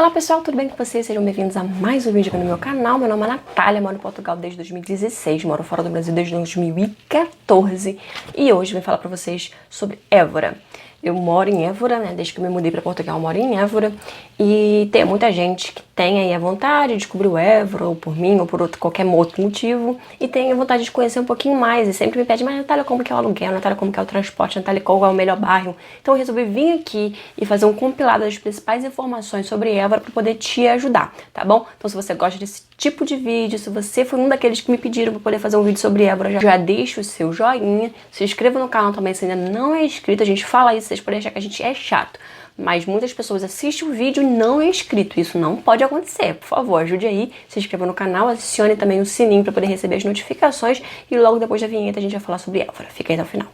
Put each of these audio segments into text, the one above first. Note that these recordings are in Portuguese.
Olá pessoal, tudo bem com vocês? Sejam bem-vindos a mais um vídeo aqui no meu canal. Meu nome é Natália, moro em Portugal desde 2016, moro fora do Brasil desde 2014 e hoje eu vim falar pra vocês sobre Évora. Eu moro em Évora, né? Desde que eu me mudei pra Portugal, eu moro em Évora e tem muita gente que tem aí a vontade de descobrir o Évora, ou por mim, ou por qualquer outro motivo, e tem a vontade de conhecer um pouquinho mais e sempre me pede, mas Natália, como que é o aluguel? Natália, como que é o transporte? Natália, qual é o melhor bairro? Então eu resolvi vir aqui e fazer um compilado das principais informações sobre Évora para poder te ajudar, tá bom? Então se você gosta desse tipo de vídeo, se você foi um daqueles que me pediram para poder fazer um vídeo sobre Évora, já deixa o seu joinha, se inscreva no canal também se ainda não é inscrito. A gente fala isso, vocês podem achar que a gente é chato, mas muitas pessoas assistem o vídeo e não é inscrito. Isso não pode acontecer. Por favor, ajude aí, se inscreva no canal, adicione também o sininho para poder receber as notificações e logo depois da vinheta a gente vai falar sobre Évora. Fica aí até o final.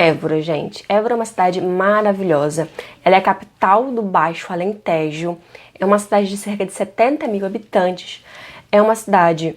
Évora, gente. Évora é uma cidade maravilhosa. Ela é a capital do Baixo Alentejo. É uma cidade de cerca de 70 mil habitantes. É uma cidade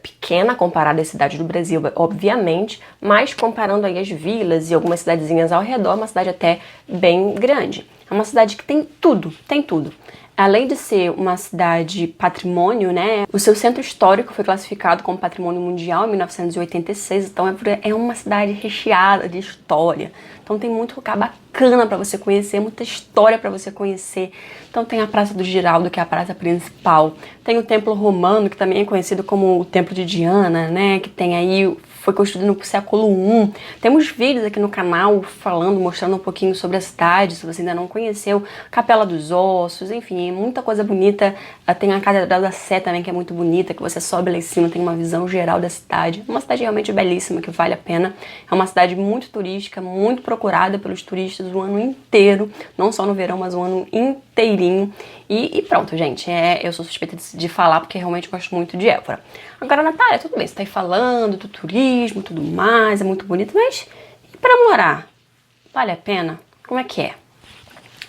pequena comparada às cidades do Brasil, obviamente, mas comparando aí as vilas e algumas cidadezinhas ao redor, é uma cidade até bem grande. É uma cidade que tem tudo, tem tudo. Além de ser uma cidade patrimônio, né, o seu centro histórico foi classificado como patrimônio mundial em 1986, então é uma cidade recheada de história. Então tem muito lugar bacana para você conhecer, muita história para você conhecer. Então tem a Praça do Giraldo, que é a praça principal. Tem o Templo Romano, que também é conhecido como o Templo de Diana, né, que tem aí, foi construído no século I. Temos vídeos aqui no canal falando, mostrando um pouquinho sobre a cidade, se você ainda não conheceu. Capela dos Ossos, enfim, muita coisa bonita. Tem a Catedral da Sé também, que é muito bonita, que você sobe lá em cima, tem uma visão geral da cidade. Uma cidade realmente belíssima, que vale a pena. É uma cidade muito turística, muito procurada pelos turistas o ano inteiro. Não só no verão, mas o ano inteirinho. E pronto, gente, eu sou suspeita de falar, porque realmente gosto muito de Évora. Agora, Natália, tudo bem, você tá aí falando do turismo, tudo mais, é muito bonito, mas e pra morar? Vale a pena? Como é que é?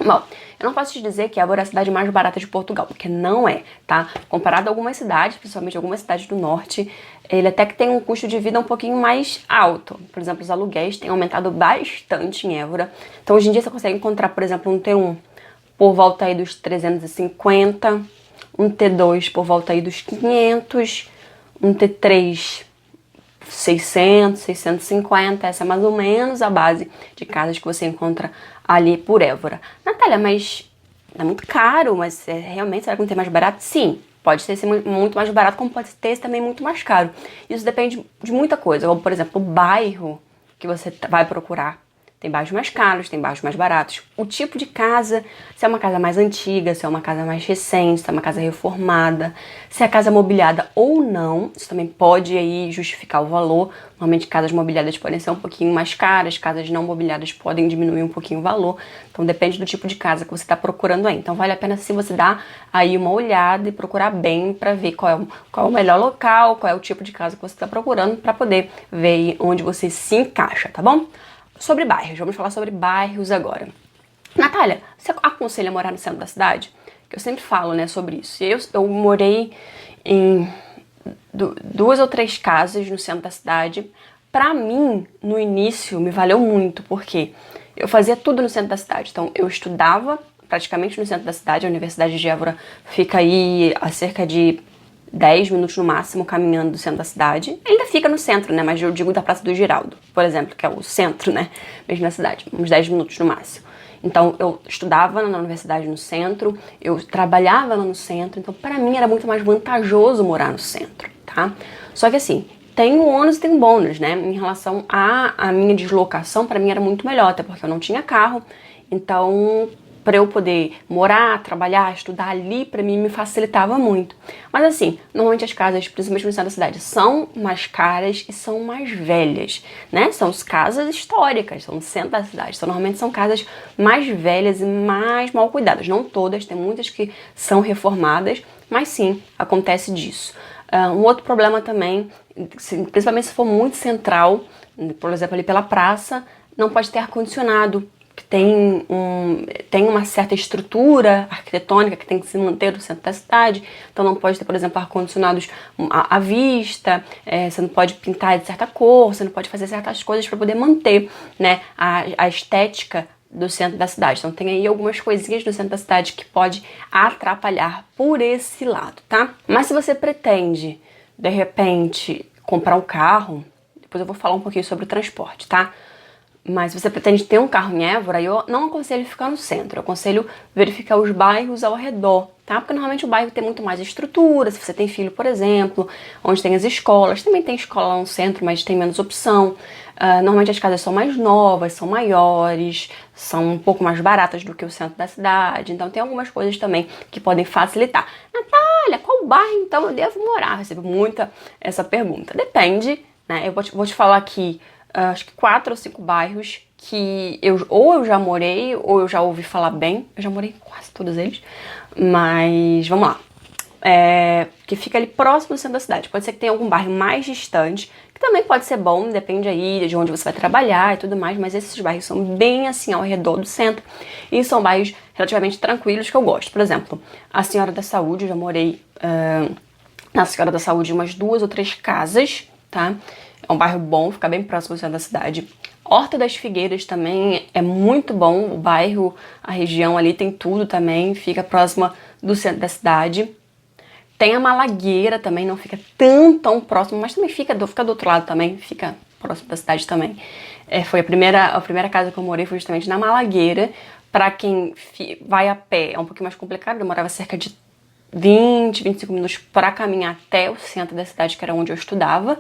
Bom, eu não posso te dizer que Évora é a cidade mais barata de Portugal, porque não é, tá? Comparado a algumas cidades, principalmente algumas cidades do norte, ele até que tem um custo de vida um pouquinho mais alto. Por exemplo, os aluguéis têm aumentado bastante em Évora. Então, hoje em dia, você consegue encontrar, por exemplo, um T1 por volta aí dos 350, um T2 por volta aí dos 500, um T3 600, 650, essa é mais ou menos a base de casas que você encontra ali por Évora. Natália, mas é muito caro, mas realmente será que não tem mais barato? Sim, pode ser muito mais barato, como pode ter também muito mais caro. Isso depende de muita coisa, como por exemplo o bairro que você vai procurar. Tem bairros mais caros, tem bairros mais baratos. O tipo de casa, se é uma casa mais antiga, se é uma casa mais recente, se é uma casa reformada, se é casa mobiliada ou não, isso também pode aí justificar o valor. Normalmente casas mobiliadas podem ser um pouquinho mais caras, casas não mobiliadas podem diminuir um pouquinho o valor. Então depende do tipo de casa que você está procurando aí. Então vale a pena se você dar aí uma olhada e procurar bem para ver qual é o melhor local, qual é o tipo de casa que você está procurando, para poder ver aí onde você se encaixa, tá bom? Sobre bairros, vamos falar sobre bairros agora. Natália, você aconselha a morar no centro da cidade? Que eu sempre falo, né, sobre isso. Eu morei em 2 ou 3 casas no centro da cidade. Pra mim, no início, me valeu muito, porque eu fazia tudo no centro da cidade. Então, eu estudava praticamente no centro da cidade. A Universidade de Évora fica aí a cerca de 10 minutos no máximo caminhando do centro da cidade. Ainda fica no centro, né? Mas eu digo da Praça do Giraldo, por exemplo, que é o centro, né? Mesmo na cidade, uns 10 minutos no máximo. Então, eu estudava na universidade no centro, eu trabalhava lá no centro, então para mim era muito mais vantajoso morar no centro, tá? Só que assim, tem um ônus e tem um bônus, né? Em relação à minha deslocação, para mim era muito melhor, até porque eu não tinha carro, então para eu poder morar, trabalhar, estudar ali, para mim me facilitava muito. Mas assim, normalmente as casas, principalmente no centro da cidade, são mais caras e são mais velhas, né? São as casas históricas, são no centro da cidade. Então, normalmente são casas mais velhas e mais mal cuidadas. Não todas, tem muitas que são reformadas, mas sim, acontece disso. Um outro problema também, principalmente se for muito central, por exemplo, ali pela praça, não pode ter ar-condicionado, que tem uma certa estrutura arquitetônica que tem que se manter no centro da cidade. Então não pode ter, por exemplo, ar-condicionados à vista, você não pode pintar de certa cor, você não pode fazer certas coisas para poder manter, né, a estética do centro da cidade. Então tem aí algumas coisinhas do centro da cidade que pode atrapalhar por esse lado, tá? Mas se você pretende, de repente, comprar um carro, depois eu vou falar um pouquinho sobre o transporte, tá? Mas se você pretende ter um carro em Évora, eu não aconselho ficar no centro, eu aconselho verificar os bairros ao redor, tá? Porque normalmente o bairro tem muito mais estrutura, se você tem filho, por exemplo, onde tem as escolas, também tem escola lá no centro, mas tem menos opção. Normalmente as casas são mais novas, são maiores, são um pouco mais baratas do que o centro da cidade, então tem algumas coisas também que podem facilitar. Natália, qual bairro então eu devo morar? Eu recebo muita essa pergunta. Depende, né? Eu vou te falar aqui acho que 4 ou 5 bairros que eu já morei ou eu já ouvi falar bem. Eu já morei em quase todos eles, mas vamos lá. Que fica ali próximo do centro da cidade. Pode ser que tenha algum bairro mais distante, que também pode ser bom, depende aí de onde você vai trabalhar e tudo mais, mas esses bairros são bem assim ao redor do centro e são bairros relativamente tranquilos que eu gosto. Por exemplo, a Senhora da Saúde, eu já morei na Senhora da Saúde umas 2 ou 3 casas, tá? É um bairro bom, fica bem próximo do centro da cidade. Horta das Figueiras também é muito bom, o bairro, a região ali tem tudo também, fica próxima do centro da cidade. Tem a Malagueira também, não fica tão próximo, mas também fica do outro lado também, fica próximo da cidade também. Foi a primeira casa que eu morei foi justamente na Malagueira. Para quem vai a pé é um pouquinho mais complicado, demorava cerca de 25 minutos para caminhar até o centro da cidade, que era onde eu estudava.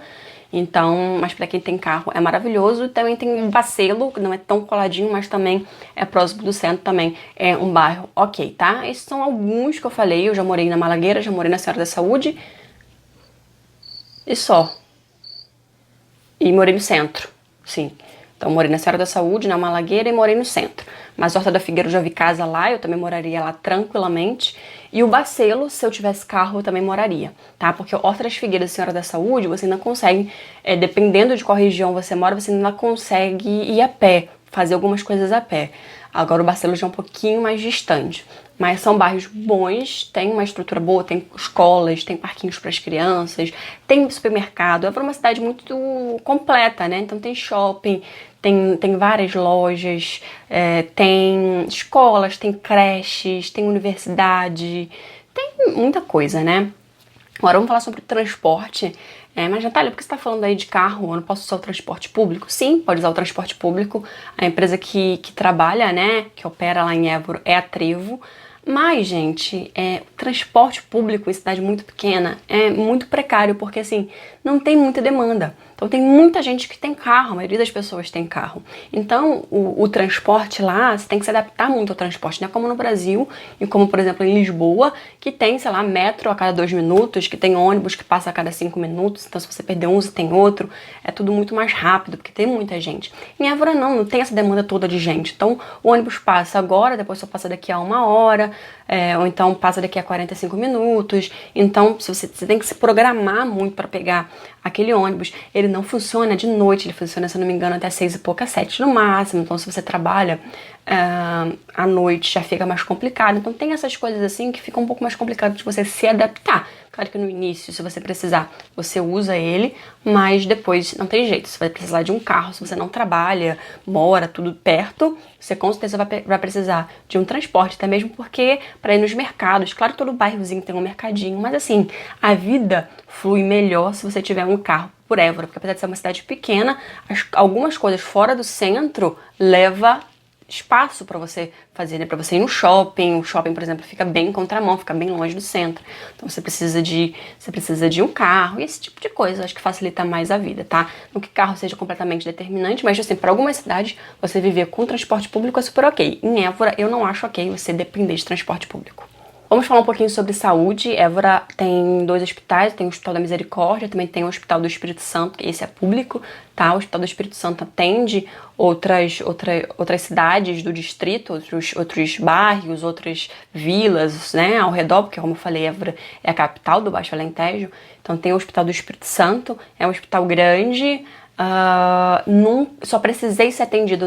Então, mas para quem tem carro é maravilhoso. Também tem um Bacelo, que não é tão coladinho, mas também é próximo do centro, também é um bairro ok, tá? Esses são alguns que eu falei. Eu já morei na Malagueira, já morei na Senhora da Saúde e só. E morei no centro, sim. Então, morei na Senhora da Saúde, na Malagueira e morei no centro. Mas Horta da Figueira eu já vi casa lá, eu também moraria lá tranquilamente. E o Bacelo, se eu tivesse carro, eu também moraria, tá? Porque Horta das Figueiras e Senhora da Saúde, você ainda consegue, dependendo de qual região você mora, você ainda consegue ir a pé, fazer algumas coisas a pé. Agora o Bacelo já é um pouquinho mais distante. Mas são bairros bons, tem uma estrutura boa, tem escolas, tem parquinhos para as crianças, tem supermercado. É uma cidade muito completa, né? Então tem shopping, tem várias lojas, tem escolas, tem creches, tem universidade, tem muita coisa, né? Agora vamos falar sobre transporte. Mas Natália, por que você está falando aí de carro? Eu não posso usar o transporte público? Sim, pode usar o transporte público. A empresa que trabalha, né, que opera lá em Évora é a Trevo. Mas, gente, o transporte público em cidade muito pequena é muito precário, porque assim, não tem muita demanda. Então tem muita gente que tem carro, a maioria das pessoas tem carro. Então o transporte lá, você tem que se adaptar muito ao transporte, não é como no Brasil e como, por exemplo, em Lisboa, que tem, sei lá, metro a cada 2 minutos, que tem ônibus que passa a cada 5 minutos, então se você perder um, você tem outro, é tudo muito mais rápido, porque tem muita gente. Em Évora não tem essa demanda toda de gente, então o ônibus passa agora, depois só passa daqui a 1 hora, ou então passa daqui a 45 minutos, então se você tem que se programar muito para pegar aquele ônibus. Ele não funciona de noite, ele funciona, se eu não me engano, até 6 e pouca, 7 no máximo. Então, se você trabalha à noite, já fica mais complicado. Então, tem essas coisas assim que fica um pouco mais complicado de você se adaptar. Claro que no início, se você precisar, você usa ele, mas depois não tem jeito. Você vai precisar de um carro, se você não trabalha, mora tudo perto, você com certeza vai precisar de um transporte, até mesmo porque para ir nos mercados, claro que todo bairrozinho tem um mercadinho, mas assim, a vida flui melhor se você tiver um carro por Évora, porque apesar de ser uma cidade pequena, algumas coisas fora do centro leva espaço para você fazer, né? Para você ir no shopping. O shopping, por exemplo, fica bem em contramão, fica bem longe do centro. Então você precisa de um carro e esse tipo de coisa. Acho que facilita mais a vida, tá? Não que carro seja completamente determinante, mas assim, para algumas cidades, você viver com transporte público é super ok. Em Évora, eu não acho ok você depender de transporte público. Vamos falar um pouquinho sobre saúde. Évora tem 2 hospitais, tem o Hospital da Misericórdia, também tem o Hospital do Espírito Santo, que esse é público, tá? O Hospital do Espírito Santo atende outras cidades do distrito, outros bairros, outras vilas, né, ao redor, porque como eu falei, Évora é a capital do Baixo Alentejo. Então tem o Hospital do Espírito Santo, é um hospital grande, Só precisei ser atendido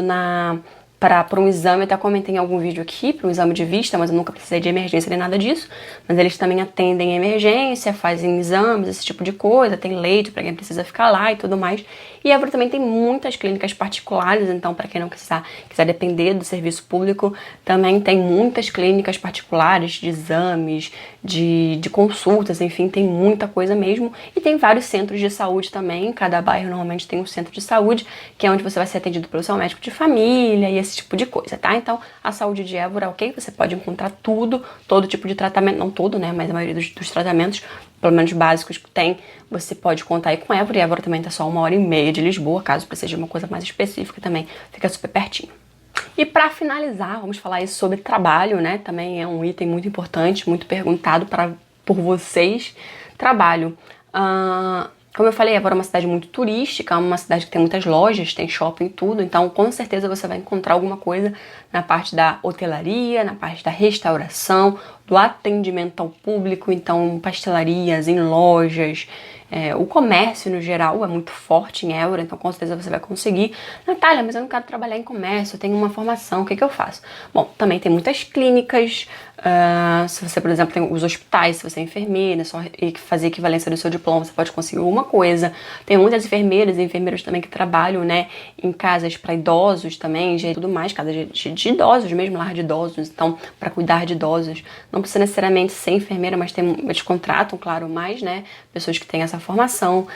para um exame, eu até comentei em algum vídeo aqui, para um exame de vista, mas eu nunca precisei de emergência nem nada disso. Mas eles também atendem emergência, fazem exames, esse tipo de coisa, tem leito para quem precisa ficar lá e tudo mais. E Évora também tem muitas clínicas particulares, então para quem não quiser depender do serviço público, também tem muitas clínicas particulares de exames, de consultas, enfim, tem muita coisa mesmo. E tem vários centros de saúde também, cada bairro normalmente tem um centro de saúde, que é onde você vai ser atendido pelo seu médico de família e esse tipo de coisa, tá? Então, a saúde de Évora, ok? Você pode encontrar todo tipo de tratamento, não todo, né? Mas a maioria dos tratamentos, pelo menos básicos que tem, você pode contar aí com Évora. E Évora também tá só 1h30 de Lisboa, caso precise de uma coisa mais específica também, fica super pertinho. E para finalizar, vamos falar aí sobre trabalho, né? Também é um item muito importante, muito perguntado por vocês. Trabalho. Como eu falei, Évora é uma cidade muito turística, é uma cidade que tem muitas lojas, tem shopping, tudo. Então, com certeza você vai encontrar alguma coisa na parte da hotelaria, na parte da restauração, do atendimento ao público. Então, pastelarias, em lojas, o comércio no geral é muito forte em Évora, então com certeza você vai conseguir. Natália, mas eu não quero trabalhar em comércio, eu tenho uma formação, o que eu faço? Bom, também tem muitas clínicas, se você, por exemplo, tem os hospitais, se você é enfermeira, só fazer equivalência do seu diploma, você pode conseguir alguma coisa. Tem muitas enfermeiras e enfermeiros também que trabalham, né, em casas para idosos também, e tudo mais, casas de idosos mesmo, lar de idosos, então, para cuidar de idosos. Não precisa necessariamente ser enfermeira, mas eles contratam, claro, mais, né, pessoas que têm essa formação.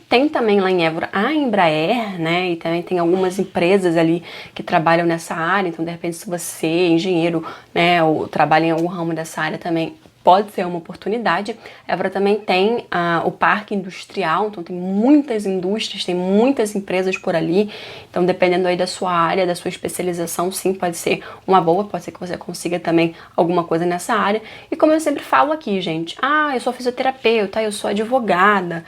Tem também lá em Évora a Embraer, né, e também tem algumas empresas ali que trabalham nessa área, então de repente se você é engenheiro, né, ou trabalha em algum ramo dessa área também, pode ser uma oportunidade. Évora também tem o parque industrial, então tem muitas indústrias, tem muitas empresas por ali, então dependendo aí da sua área, da sua especialização, sim, pode ser uma boa, pode ser que você consiga também alguma coisa nessa área. E como eu sempre falo aqui, gente, eu sou fisioterapeuta, eu sou advogada,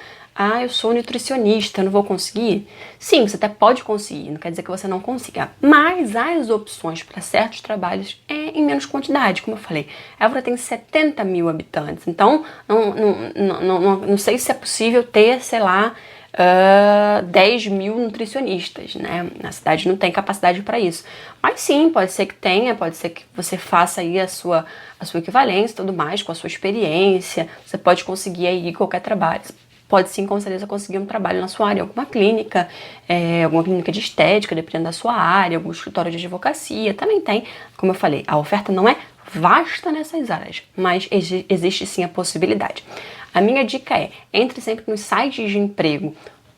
eu sou nutricionista, eu não vou conseguir? Sim, você até pode conseguir, não quer dizer que você não consiga. Mas as opções para certos trabalhos é em menos quantidade, como eu falei. Évora tem 70 mil habitantes, então não sei se é possível ter, sei lá, 10 mil nutricionistas, né? A cidade não tem capacidade para isso. Mas sim, pode ser que tenha, pode ser que você faça aí a sua equivalência e tudo mais, com a sua experiência. Você pode conseguir aí qualquer trabalho. Pode sim, com certeza, conseguir um trabalho na sua área, alguma clínica de estética, dependendo da sua área, algum escritório de advocacia, também tem. Como eu falei, a oferta não é vasta nessas áreas, mas existe sim a possibilidade. A minha dica entre sempre nos sites de emprego,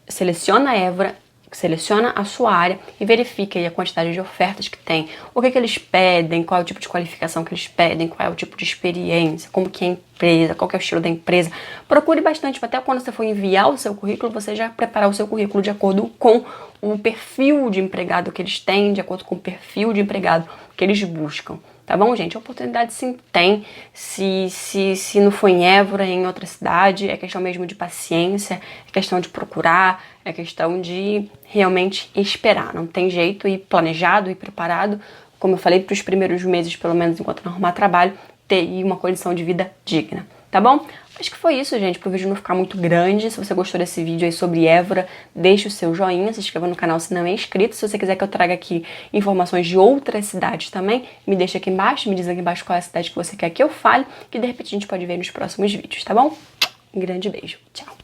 seleciona a Évora, seleciona a sua área e verifique aí a quantidade de ofertas que tem, o que eles pedem, qual é o tipo de qualificação que eles pedem, qual é o tipo de experiência, como que é a empresa, qual que é o estilo da empresa. Procure bastante, até quando você for enviar o seu currículo, você já preparar o seu currículo de acordo com o perfil de empregado que eles têm, de acordo com o perfil de empregado que eles buscam. Tá bom, gente? A oportunidade sim tem. Se não for em Évora, em outra cidade, é questão mesmo de paciência, é questão de procurar, é questão de realmente esperar. Não tem jeito, ir planejado e preparado, como eu falei, para os primeiros meses, pelo menos enquanto não arrumar trabalho, ter uma condição de vida digna. Tá bom? Acho que foi isso, gente, para o vídeo não ficar muito grande. Se você gostou desse vídeo aí sobre Évora, deixe o seu joinha, se inscreva no canal se não é inscrito. Se você quiser que eu traga aqui informações de outras cidades também, me deixa aqui embaixo, me diz aqui embaixo qual é a cidade que você quer que eu fale, que de repente a gente pode ver nos próximos vídeos, tá bom? Um grande beijo. Tchau!